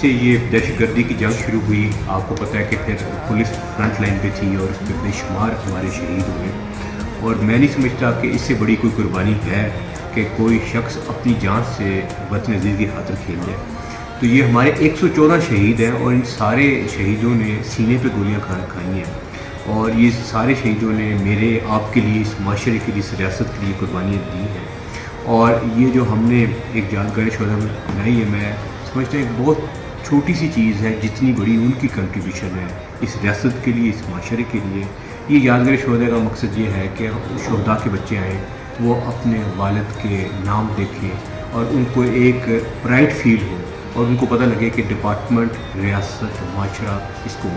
से ये दहशतगर्दी की जंग शुरू हुई, आपको पता है कि फिर पुलिस फ्रंट लाइन पे थी और उसमें बेशुमार हमारे शहीद हुए। और मैं नहीं समझता कि इससे बड़ी कोई कुर्बानी है कि कोई शख्स अपनी जान से वतन अज़ीज़ की खातिर खेल जाए। तो ये हमारे 114 शहीद हैं और इन सारे शहीदों ने सीने पे गोलियां खाई हैं और ये सारे शहीदों ने मेरे आपके लिए, इस माशरे के लिए, इस रियासत के लिए कुर्बानियाँ दी हैं। और ये जो हमने एक यादगार शोधा बनाई है, मैं समझता हूँ एक बहुत छोटी सी चीज़ है जितनी बड़ी उनकी कंट्रीब्यूशन है इस रियासत के लिए, इस माशरे के लिए। ये यादगार शोधा का मकसद ये है कि शोधा के बच्चे आएँ, वो अपने वालिद के नाम देखें और उनको एक प्राइड फील हो और उनको पता लगे कि डिपार्टमेंट, रियासत, माशरा इसको